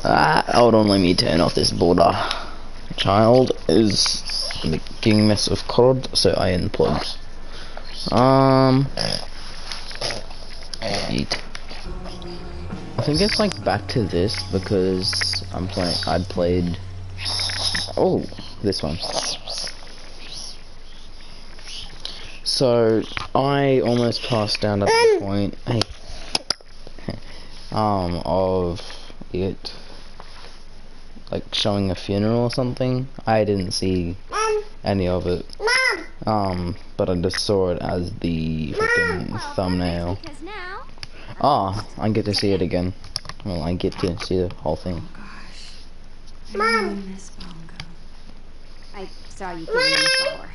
Hold on, let me turn off this border. Child is making a mess of COD, so I unplugged. Eat. I think it's like back to this because I played. Oh, this one. So I almost passed down at the point. Hey. Of it like showing a funeral or something. I didn't see any of it. But I just saw it as the freaking thumbnail. Ah, I get to see it again. Well, I get to see the whole thing. Oh gosh. I really miss Bongo. I saw you giving him a flower.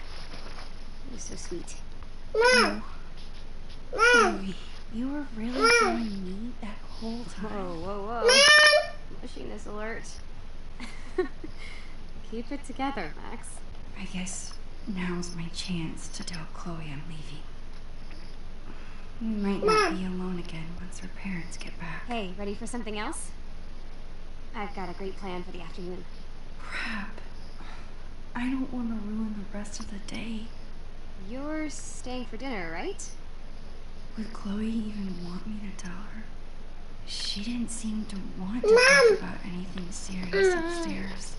It was so sweet. No. Chloe, you were really telling me that whole time. Whoa. Mushiness alert. Keep it together, Max. I guess now's my chance to tell Chloe I'm leaving. We might not be alone again once her parents get back. Hey, ready for something else? I've got a great plan for the afternoon. Crap. I don't want to ruin the rest of the day. You're staying for dinner, right? Would Chloe even want me to tell her? She didn't seem to want to talk about anything serious upstairs.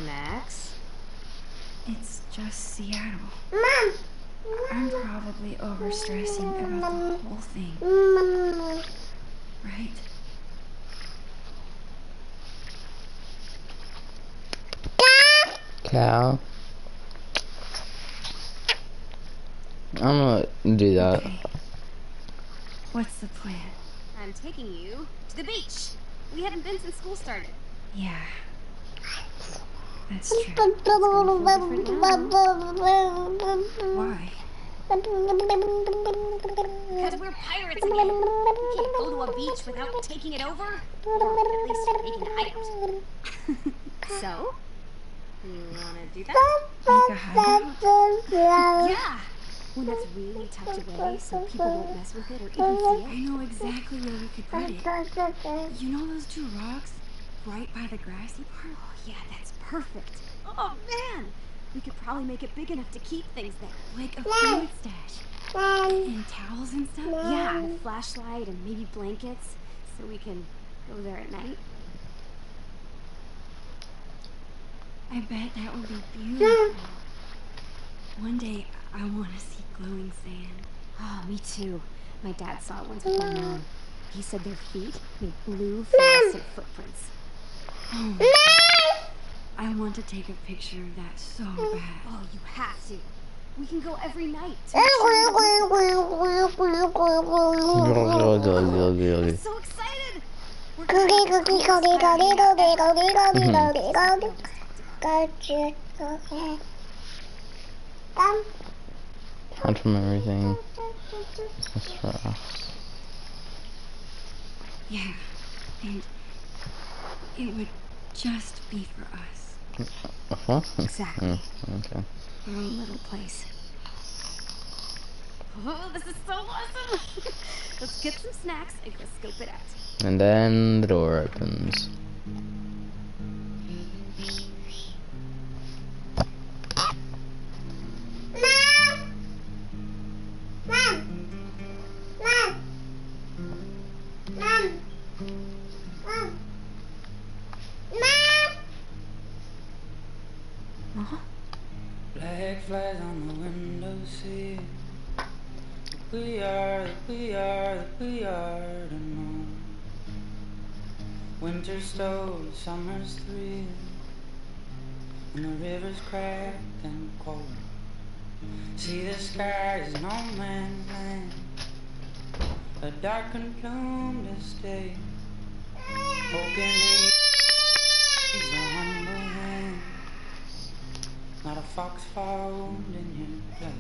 Max? It's just Seattle. I'm probably overstressing about the whole thing. Right? Cal. I'm gonna do that. Okay. What's the plan? I'm taking you to the beach. We haven't been since school started. Yeah. That's true. Why? Because we're pirates again. You can't go to a beach without taking it over. Or at least making a hideout. So, you wanna do that? Make a hideout? Yeah! One that's really tucked away so people won't mess with it or even see I it. know exactly where we could put it. You know those two rocks right by the grassy part? Oh yeah, that's perfect. Oh man! We could probably make it big enough to keep things there. Like a food stash. And towels and stuff? Yeah, and a flashlight and maybe blankets so we can go there at night. I bet that would be beautiful. One day, I want to see glowing sand. Oh, me too. My dad saw it once with my mom. He said their feet made blue fluorescent footprints. Oh, I want to take a picture of that so bad. Oh, you have to. We can go every night. Okay. I'm so excited. Hide from everything. That's for us. Yeah, and it would just be for us. What? Exactly. Okay. Our own little place. Oh, this is so awesome! Let's get some snacks and go scope it out. And then the door opens. Black flags on the windowsill. We are to know. Winter stole, summer's thrill, and the river's cracked and cold. See the sky is no man's land, a dark and plumed estate. Broken is a humble hand, not a fox found in your place.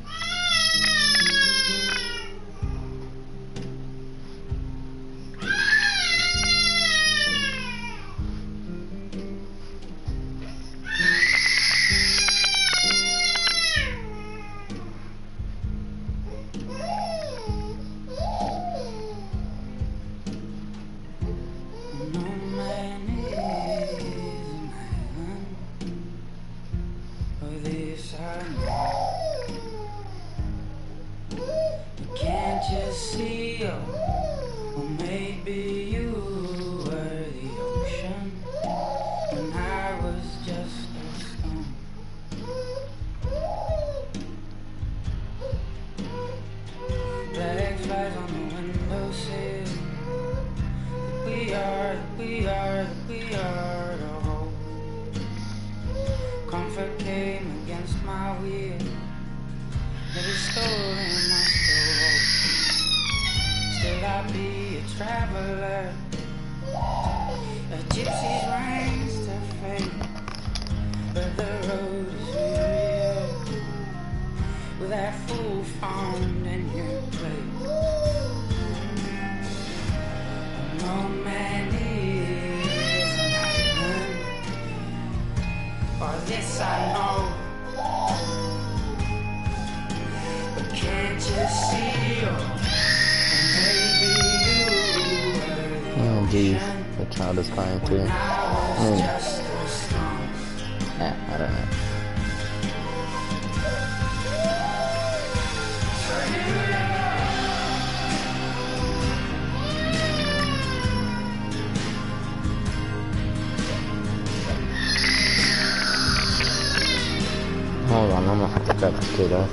Maybe you were the ocean when I was just a stone. Black flies on the windowsill. We are the whole. Comfort came against my will. Never stolen my soul. Still I be a traveler. A gypsy's ranks to fate. But the road is real. With that fool found in your place. No man is an island. For this I know. But can't you see? Oh geez, the child is crying too. Yeah, I don't know. Hold on, I'm gonna have to grab this kid off.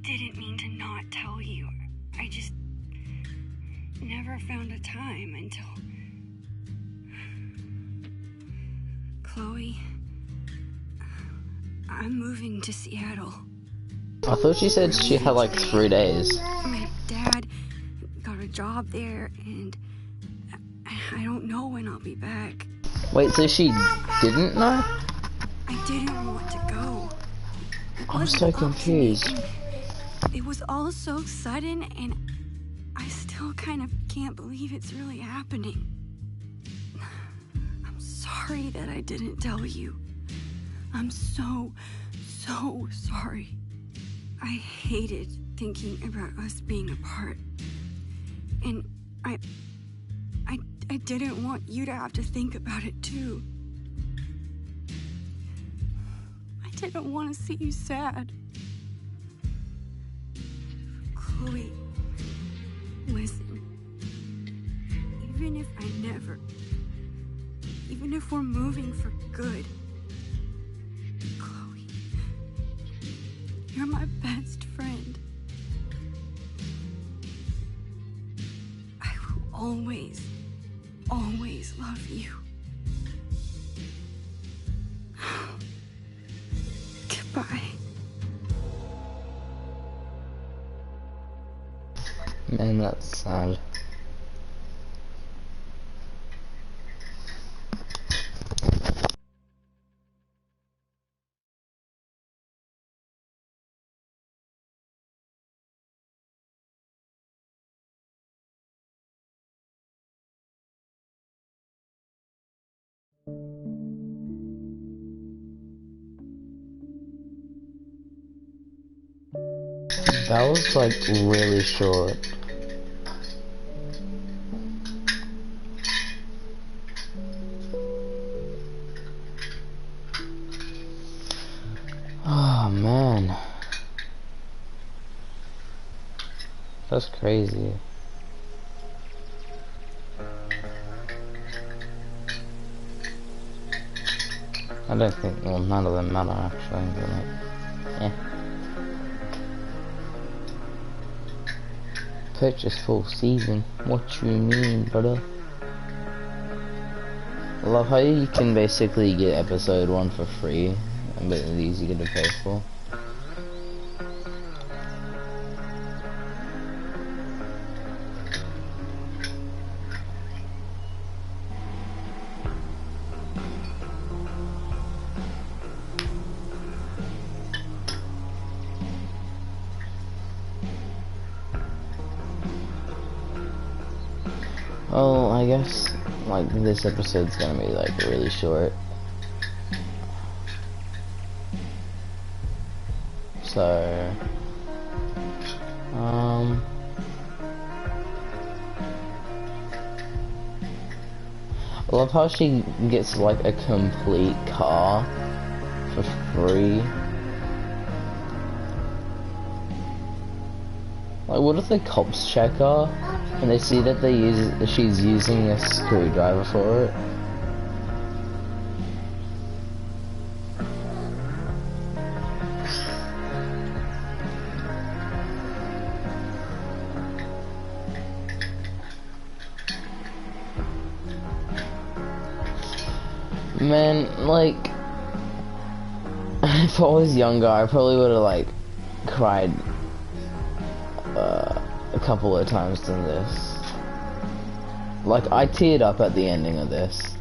Didn't mean to not tell you. I just never found a time until... Chloe, I'm moving to Seattle. I thought she said she had like 3 days. My dad got a job there, and I don't know when I'll be back. Wait, so she didn't know? I didn't want to go. I'm so confused. It was all so sudden, and I still kind of can't believe it's really happening. I'm sorry that I didn't tell you. I'm so sorry. I hated thinking about us being apart. And I didn't want you to have to think about it too. I didn't want to see you sad. Chloe, listen. Even if we're moving for good, Chloe, you're my best friend. I will always love you. Goodbye. Man, that's sad. That was like really short. man. That's crazy. I don't think, well, none of them matter actually, but like, yeah. Purchase full season. What you mean, brother? I love how you can basically get episode 1 for free, but these you get to pay for. Oh, I guess like this episode's gonna be like really short. So I love how she gets like a complete car for free. Like, what if the cops check her and they see that she's using a screwdriver for it? Man, like, if I was younger, I probably would have like cried a couple of times than this. Like, I teared up at the ending of this.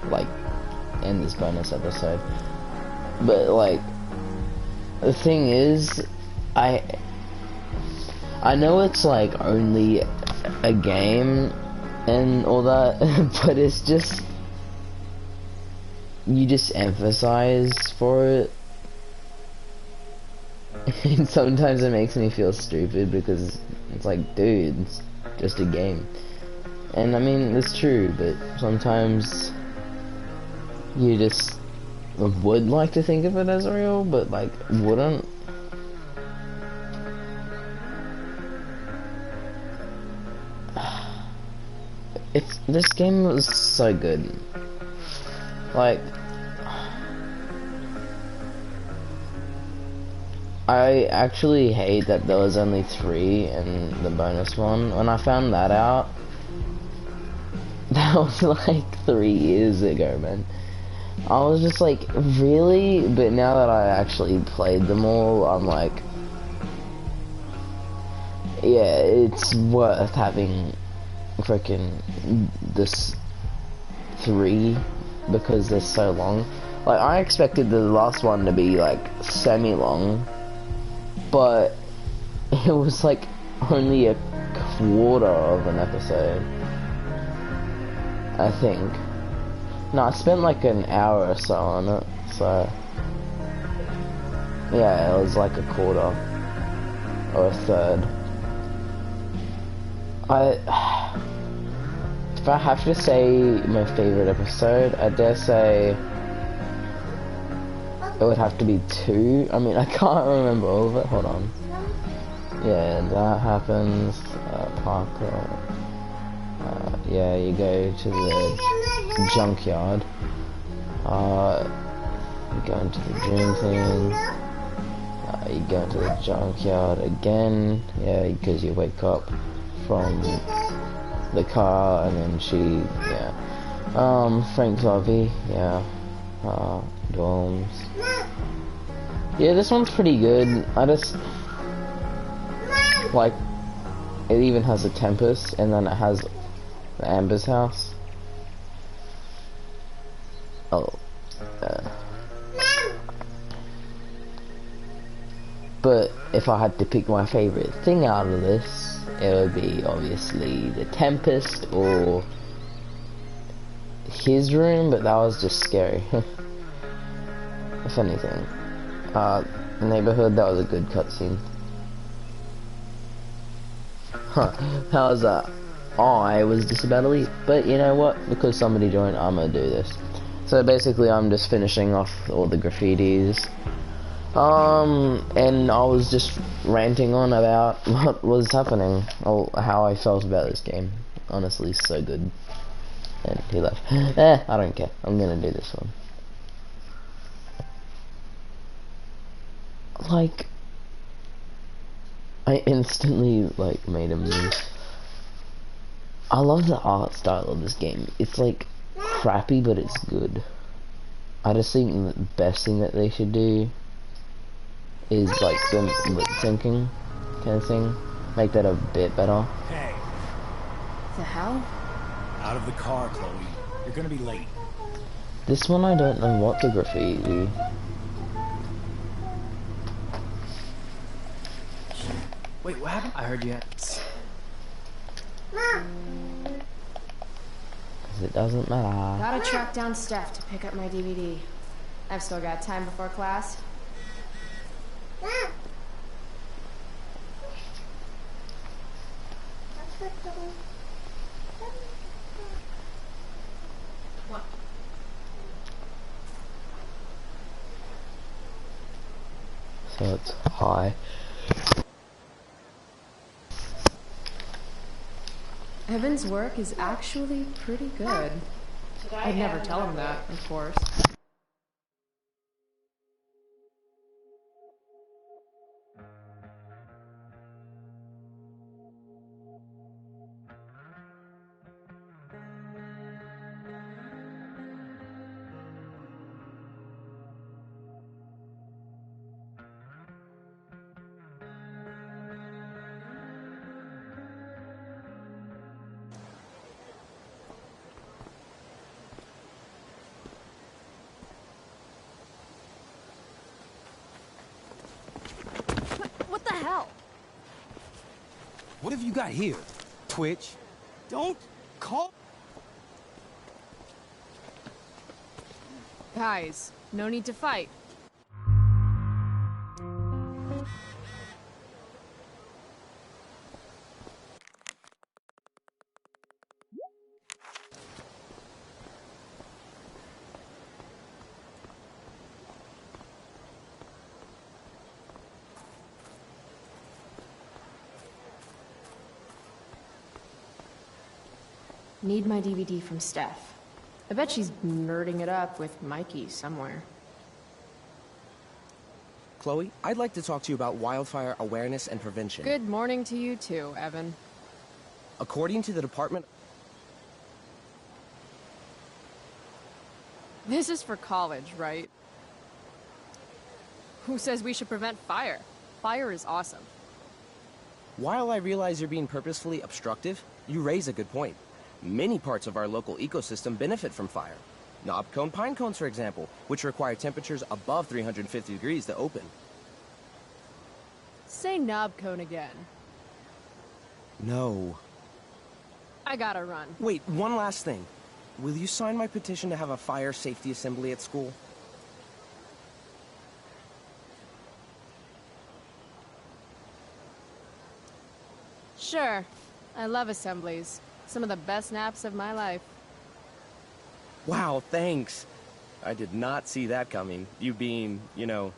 Like, in this bonus episode. But, like, the thing is, I know it's, like, only a game and all that, but it's just, you just emphasize for it. And sometimes it makes me feel stupid because it's like, dude, it's just a game. And I mean, it's true, but sometimes you just would like to think of it as real, but like, wouldn't. This game was so good. Like, I actually hate that there was only 3 in the bonus one. When I found that out, that was like 3 years ago, man. I was just like, really? But now that I actually played them all, I'm like, yeah, it's worth having freaking this 3 because they're so long. Like, I expected the last one to be like semi-long, but it was like only a quarter of an episode, I think. No, I spent like an hour or so on it, so yeah, it was like a quarter or a third. If I have to say my favorite episode, I dare say it would have to be 2. I mean, I can't remember all of it. Hold on. Yeah, that happens. Parker. Yeah, you go to the junkyard. You go into the dream thing. You go into the junkyard again. Yeah, because you wake up from the car, and then she, yeah. Frank's RV, yeah. Dorms. Yeah, this one's pretty good. I just, like, it even has a Tempest, and then it has the Amber's house. Oh. But if I had to pick my favorite thing out of this, it would be obviously the Tempest or his room, but that was just scary. If anything. Neighborhood, that was a good cutscene. Huh, how was that? I was just about to leave, but you know what? Because somebody joined, I'm gonna do this. So basically, I'm just finishing off all the graffitis. And I was just ranting on about what was happening, or how I felt about this game. Honestly, so good. And he left. I don't care. I'm gonna do this one. Like, I instantly, like, made a move. I love the art style of this game. It's, like, crappy, but it's good. I just think the best thing that they should do is, like, the lip syncing kind of thing. Make that a bit better. Hey, The hell? out of the car, Chloe. You're gonna be late. This one I don't know what the graffiti. Wait, what happened? I heard you had... Cause it doesn't matter. Gotta track down Steph to pick up my DVD. I've still got time before class. What? So it's high. Evan's work is actually pretty good. I'd never tell him that, of course. What the hell? What have you got here? Twitch? Don't call... Guys, no need to fight. Need my DVD from Steph. I bet she's nerding it up with Mikey somewhere. Chloe, I'd like to talk to you about wildfire awareness and prevention. Good morning to you too, Evan. According to the department... This is for college, right? Who says we should prevent fire? Fire is awesome. While I realize you're being purposefully obstructive, you raise a good point. Many parts of our local ecosystem benefit from fire. Knob cone pine cones, for example, which require temperatures above 350 degrees to open. Say knob cone again. No. I gotta run. Wait, one last thing. Will you sign my petition to have a fire safety assembly at school? Sure. I love assemblies. Some of the best naps of my life. Wow, thanks. I did not see that coming. You being, you know,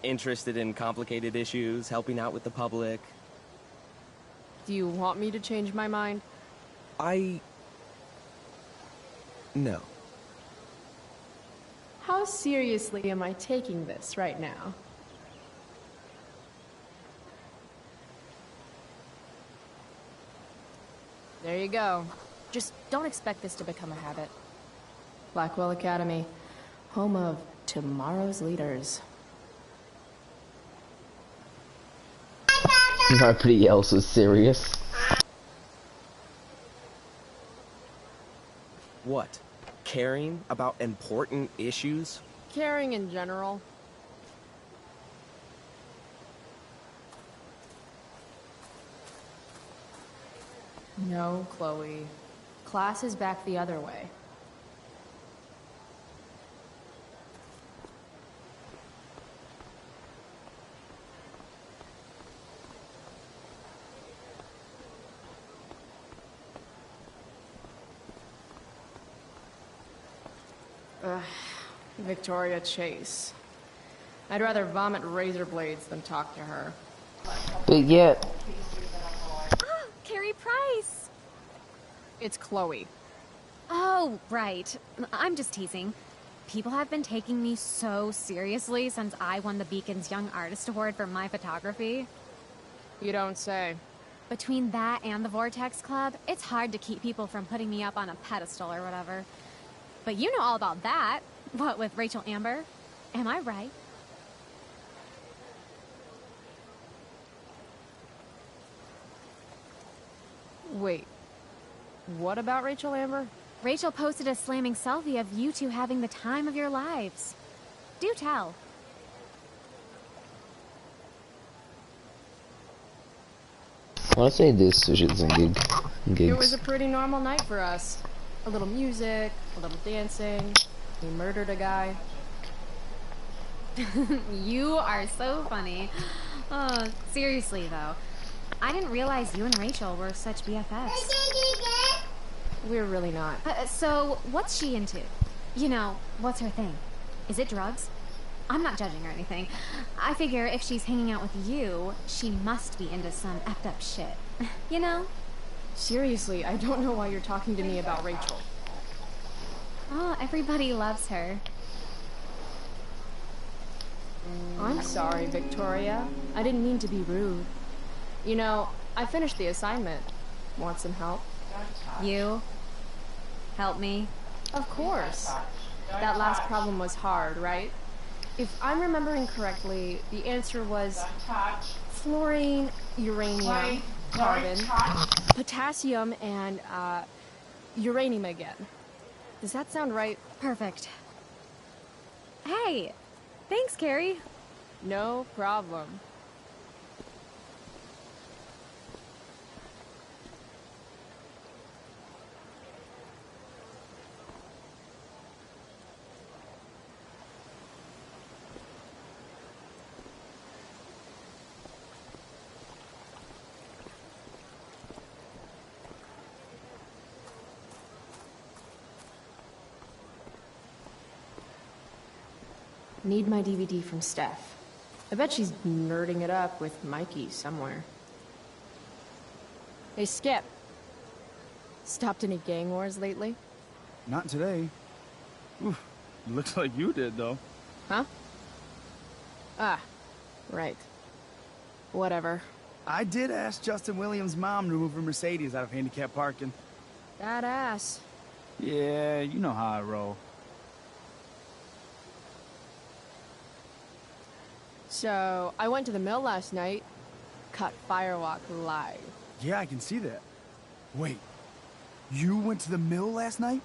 interested in complicated issues, helping out with the public. Do you want me to change my mind? No. How seriously am I taking this right now? There you go. Just don't expect this to become a habit. Blackwell Academy, home of tomorrow's leaders. Nobody else was serious. What? Caring about important issues? Caring in general. No, Chloe. Class is back the other way. Victoria Chase. I'd rather vomit razor blades than talk to her. But yet, Carrie Price! It's Chloe. Oh, right. I'm just teasing. People have been taking me so seriously since I won the Beacon's Young Artist Award for my photography. You don't say. Between that and the Vortex Club, it's hard to keep people from putting me up on a pedestal or whatever. But you know all about that. What, with Rachel Amber? Am I right? Wait. What about Rachel Amber? Rachel posted a slamming selfie of you two having the time of your lives. Do tell. I want to say this so shits and gigs. It was a pretty normal night for us. A little music, a little dancing. We murdered a guy. You are so funny. Oh, seriously though. I didn't realize you and Rachel were such BFFs. We're really not. So, what's she into? You know, what's her thing? Is it drugs? I'm not judging or anything. I figure if she's hanging out with you, she must be into some effed up shit. You know? Seriously, I don't know why you're talking to me about Rachel. Oh, everybody loves her. I'm sorry, Victoria. I didn't mean to be rude. You know, I finished the assignment. Want some help? You? Help me? Of course. That last problem was hard, right? If I'm remembering correctly, the answer was fluorine, uranium, carbon, potassium, and uranium again. Does that sound right? Perfect. Hey! Thanks, Carrie. No problem. Need my DVD from Steph. I bet she's nerding it up with Mikey somewhere. Hey, Skip. Stopped any gang wars lately? Not today. Oof, looks like you did, though. Huh? Ah, right. Whatever. I did ask Justin Williams' mom to move her Mercedes out of handicap parking. That ass. Yeah, you know how I roll. So, I went to the mill last night. Cut Firewalk live. Yeah, I can see that. Wait, you went to the mill last night?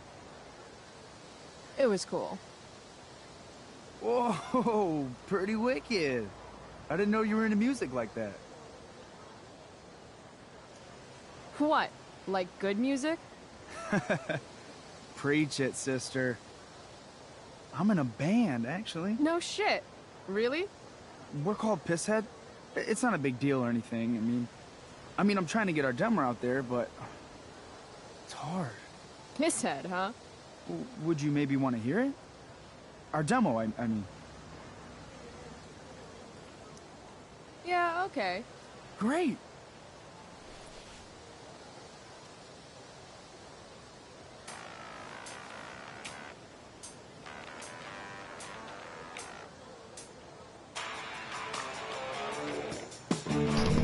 It was cool. Whoa, pretty wicked. I didn't know you were into music like that. What? Like good music? Preach it, sister. I'm in a band, actually. No shit. Really? We're called Pisshead. It's not a big deal or anything. I mean, I'm trying to get our demo out there, but it's hard. Pisshead, huh? Would you maybe want to hear it? Our demo, I mean. Yeah, okay. Great.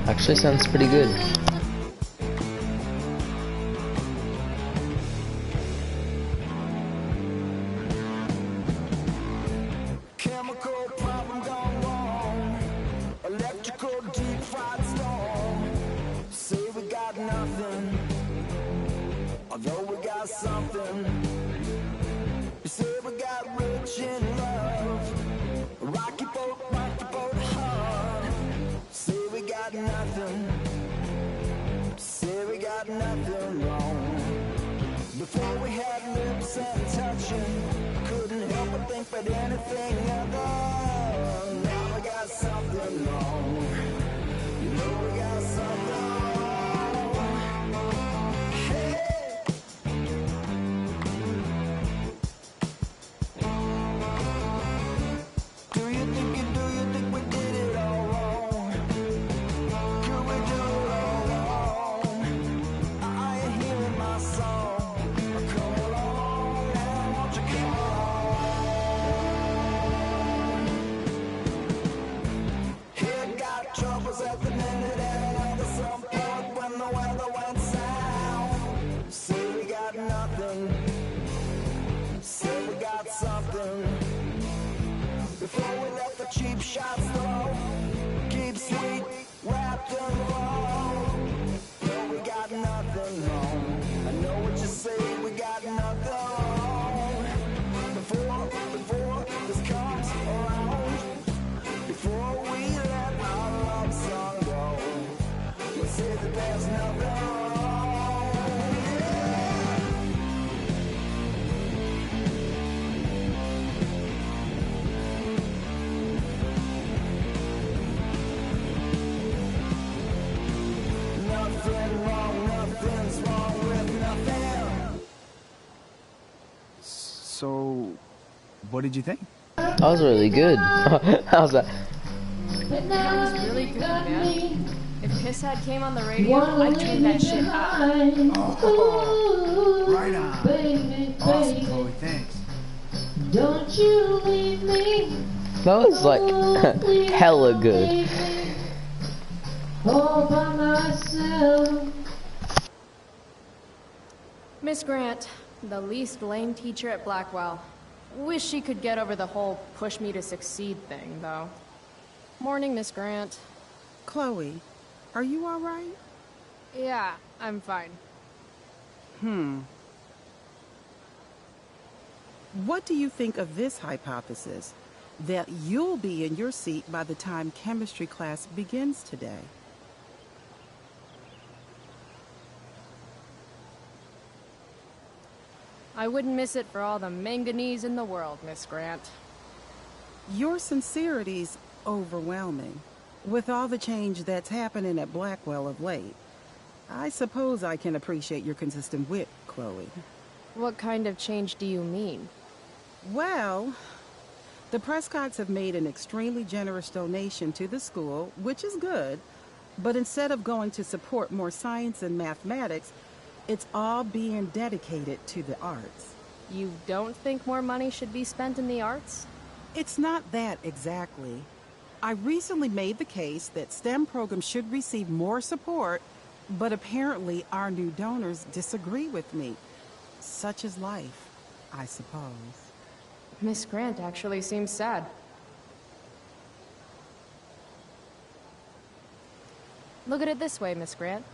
Actually sounds pretty good. Chemical problem gone wrong. Electrical deep fried storm. Say we got nothing, although we got something. You say we got rich in love. Rocky boat hard. Say we got nothing. Say we got nothing wrong. Before we had lips and touching, couldn't help but think but anything other. Now we got something wrong. You know we got something wrong. Hey. nothing. Before we let the cheap shots flow, keep sweet, wrapped and roll. No, we got nothing wrong. I know what you say, we got nothing wrong. Before this comes around, before we let our love song go, we'll say that there's nothing wrong. Nothing wrong, nothing's wrong with nothing. So, what did you think? That was really good. How's that? That was really good, man. If Pisshead came on the radio, I'd turn that shit up. Oh, right on. Awesome, Chloe, thanks. Don't you leave me That was like hella good. all by myself. Miss Grant, the least lame teacher at Blackwell. Wish she could get over the whole push me to succeed thing, though. Morning, Miss Grant. Chloe, are you all right? Yeah, I'm fine. What do you think of this hypothesis? That you'll be in your seat by the time chemistry class begins today. I wouldn't miss it for all the manganese in the world, Miss Grant. Your sincerity's overwhelming. With all the change that's happening at Blackwell of late, I suppose I can appreciate your consistent wit, Chloe. What kind of change do you mean? Well, the Prescotts have made an extremely generous donation to the school, which is good, but instead of going to support more science and mathematics, it's all being dedicated to the arts. You don't think more money should be spent in the arts? It's not that exactly. I recently made the case that STEM programs should receive more support, but apparently our new donors disagree with me. Such is life, I suppose. Miss Grant actually seems sad. Look at it this way, Miss Grant.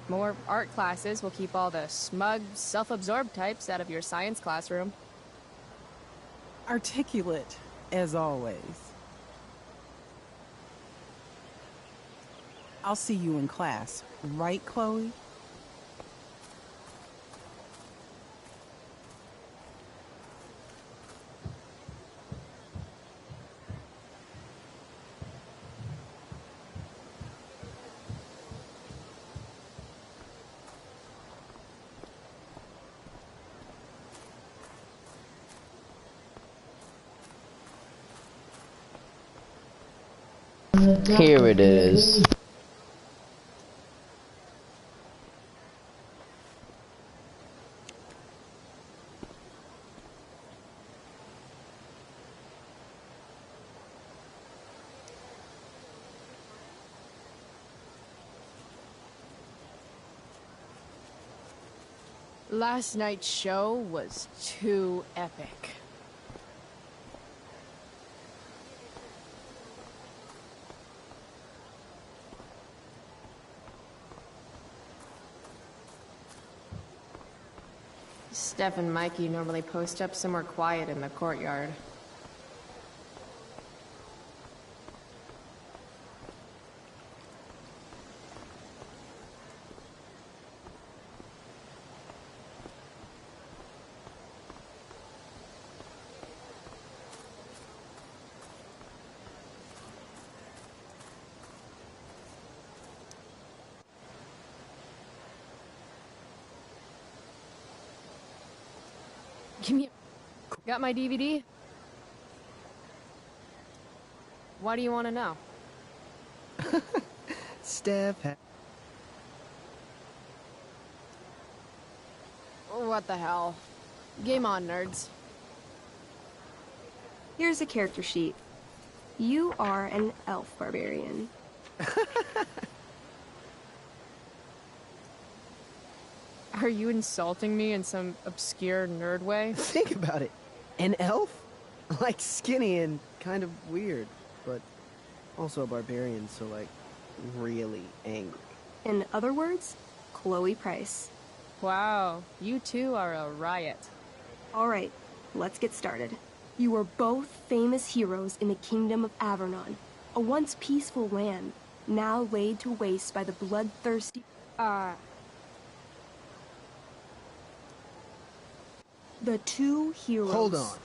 More art classes will keep all the smug, self-absorbed types out of your science classroom. Articulate, as always. I'll see you in class, right, Chloe? Here it is. Last night's show was too epic. Steph and Mikey normally post up somewhere quiet in the courtyard. Give me a... Got my DVD? Why do you want to know? Steph. What the hell? Game on, nerds. Here's a character sheet. You are an elf barbarian. Are you insulting me in some obscure nerd way? Think about it. An elf? Like skinny and kind of weird, but also a barbarian, so like really angry. In other words, Chloe Price. Wow, you two are a riot. Alright, let's get started. You are both famous heroes in the Kingdom of Avernon, a once peaceful land, now laid to waste by the bloodthirsty... The two heroes... Hold on.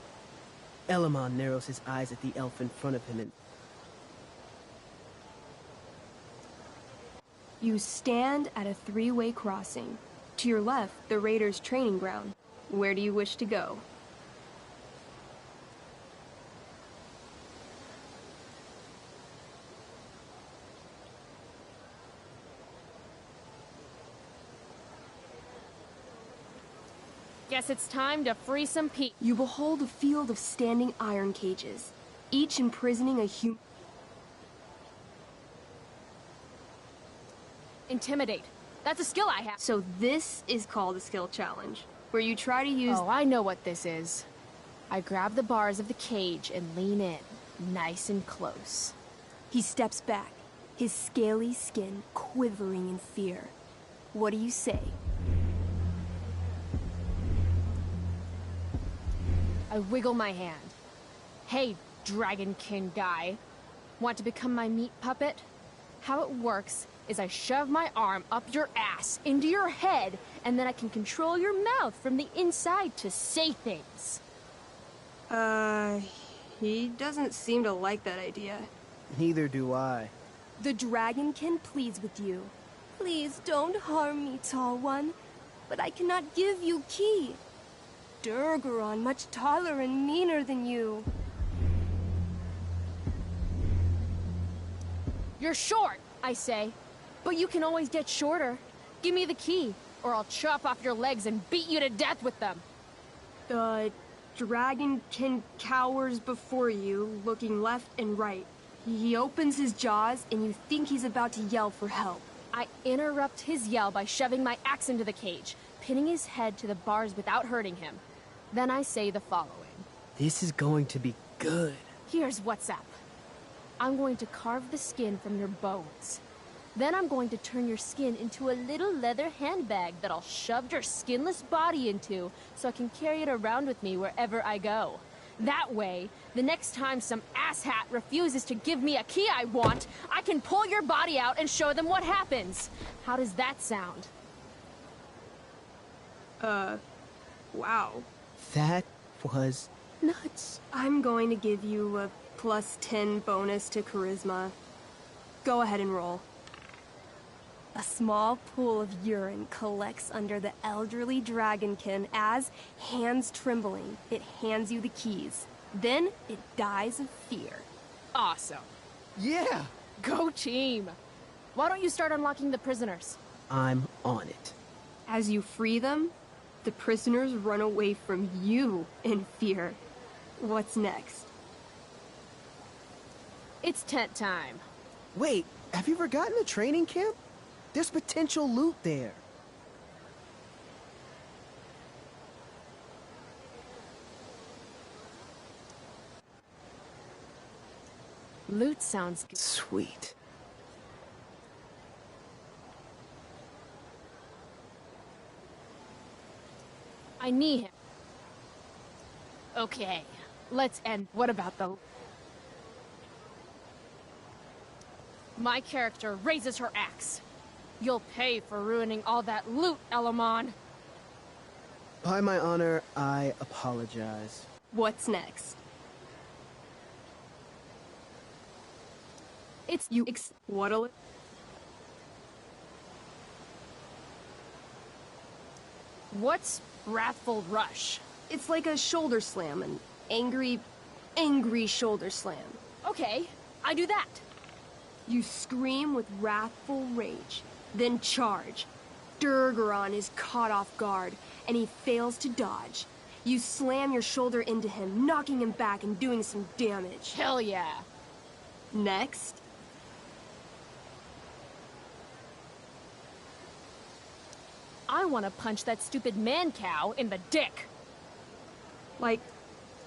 Elamon narrows his eyes at the elf in front of him and... You stand at a three-way crossing. To your left, the Raiders' training ground. Where do you wish to go? Guess it's time to free some people. You behold a field of standing iron cages, each imprisoning a human... Intimidate. That's a skill I have. So this is called a skill challenge, where you try to use... Oh, I know what this is. I grab the bars of the cage and lean in, nice and close. He steps back, his scaly skin quivering in fear. What do you say? I wiggle my hand. Hey, dragonkin guy. Want to become my meat puppet? How it works is I shove my arm up your ass into your head, and then I can control your mouth from the inside to say things. He doesn't seem to like that idea. Neither do I. The dragonkin pleads with you. Please don't harm me, tall one, but I cannot give you key. Durgaron much taller and meaner than you. You're short, I say, but you can always get shorter. Give me the key, or I'll chop off your legs and beat you to death with them. The dragonkin cowers before you, looking left and right. He opens his jaws, and you think he's about to yell for help. I interrupt his yell by shoving my axe into the cage, pinning his head to the bars without hurting him. Then I say the following. This is going to be good. Here's what's up. I'm going to carve the skin from your bones. Then I'm going to turn your skin into a little leather handbag that I'll shove your skinless body into so I can carry it around with me wherever I go. That way, the next time some asshat refuses to give me a key I want, I can pull your body out and show them what happens. How does that sound? Wow. That was nuts. I'm going to give you a +10 bonus to charisma. Go ahead and roll. A small pool of urine collects under the elderly dragonkin as, hands trembling, it hands you the keys. Then it dies of fear. Awesome. Yeah! Go team! Why don't you start unlocking the prisoners? I'm on it. As you free them, the prisoners run away from you in fear. What's next? It's tent time. Wait, have you forgotten the training camp? There's potential loot there. Loot sounds good. Sweet. I need him. Okay, let's end. What about the... My character raises her axe. You'll pay for ruining all that loot, Elamon. By my honor, I apologize. What's next? It's you what'll it? What's Wrathful Rush? It's like a shoulder slam, an angry shoulder slam. Okay, I do that. You scream with wrathful rage, then charge. Durgaron is caught off guard, and he fails to dodge. You slam your shoulder into him, knocking him back and doing some damage. Hell yeah. Next. I want to punch that stupid man-cow in the dick. Like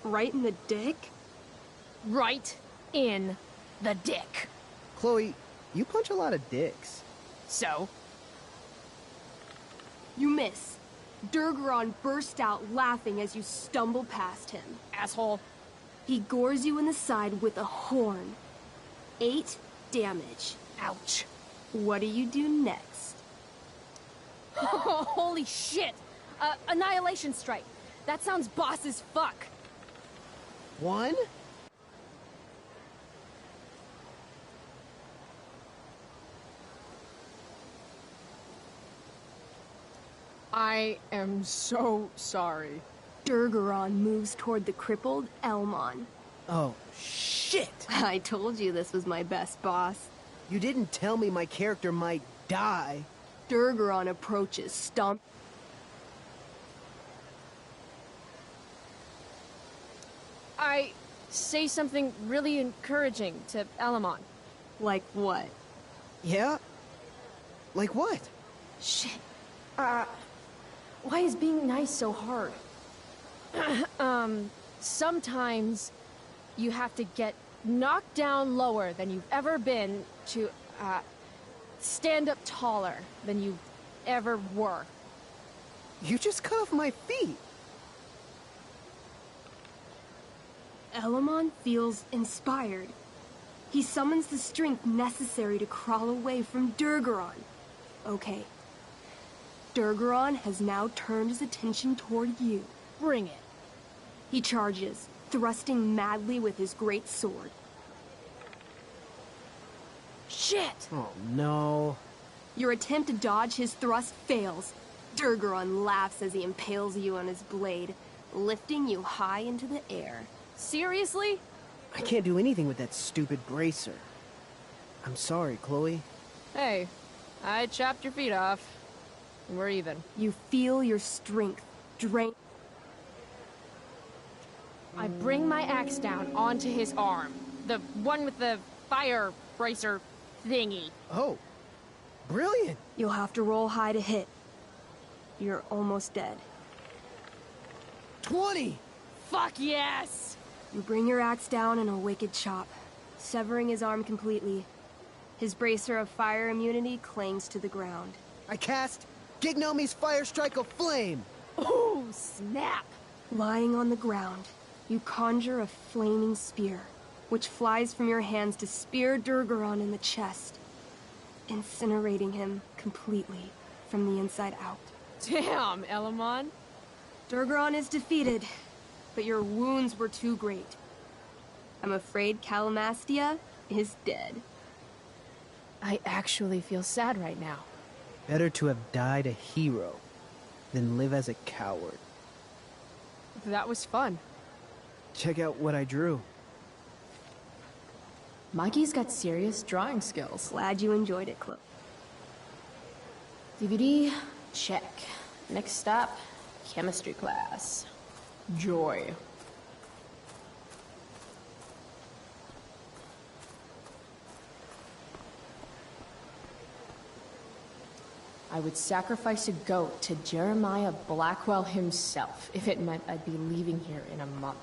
Right in the dick? Right in the dick. Chloe, you punch a lot of dicks. So? You miss. Durgaron burst out laughing as you stumble past him. Asshole. He gores you in the side with a horn. 8 damage. Ouch. What do you do next? Holy shit! Annihilation strike. That sounds boss as fuck. 1? I am so sorry. Durgaron moves toward the crippled Elmon. Oh, shit! I told you this was my best boss. You didn't tell me my character might die. Durgaron approaches, stomp. I say something really encouraging to Elamon. Like what? Yeah? Like what? Shit. Why is being nice so hard? Sometimes you have to get knocked down lower than you've ever been to, stand up taller than you ever were. You just cut off my feet. Elamon feels inspired. He summons the strength necessary to crawl away from Durgaron. Okay. Durgaron has now turned his attention toward you. Bring it. He charges, thrusting madly with his great sword. Shit! Oh, no. Your attempt to dodge his thrust fails. Durgaron laughs as he impales you on his blade, lifting you high into the air. Seriously? I can't do anything with that stupid bracer. I'm sorry, Chloe. Hey, I chopped your feet off. We're even. You feel your strength drain. I bring my axe down onto his arm. The one with the fire bracer thingy. Oh, brilliant. You'll have to roll high to hit. You're almost dead. 20! Fuck yes! You bring your axe down in a wicked chop, severing his arm completely. His bracer of fire immunity clings to the ground. I cast Gignomi's Fire Strike of Flame! Ooh, snap! Lying on the ground, you conjure a flaming spear, which flies from your hands to spear Durgaron in the chest, incinerating him completely from the inside out. Damn, Elamon. Durgaron is defeated, but your wounds were too great. I'm afraid Calamastia is dead. I actually feel sad right now. Better to have died a hero than live as a coward. That was fun. Check out what I drew. Mikey's got serious drawing skills. Glad you enjoyed it, Chloe. DVD, check. Next stop, chemistry class. Joy. I would sacrifice a goat to Jeremiah Blackwell himself if it meant I'd be leaving here in a month.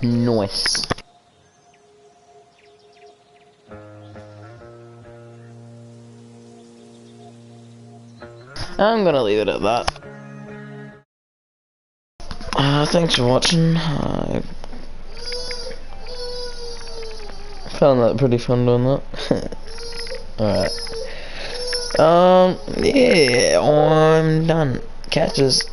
Nice. I'm gonna leave it at that. Thanks for watching. I found that pretty fun doing that. Alright. Yeah, I'm done. Catches.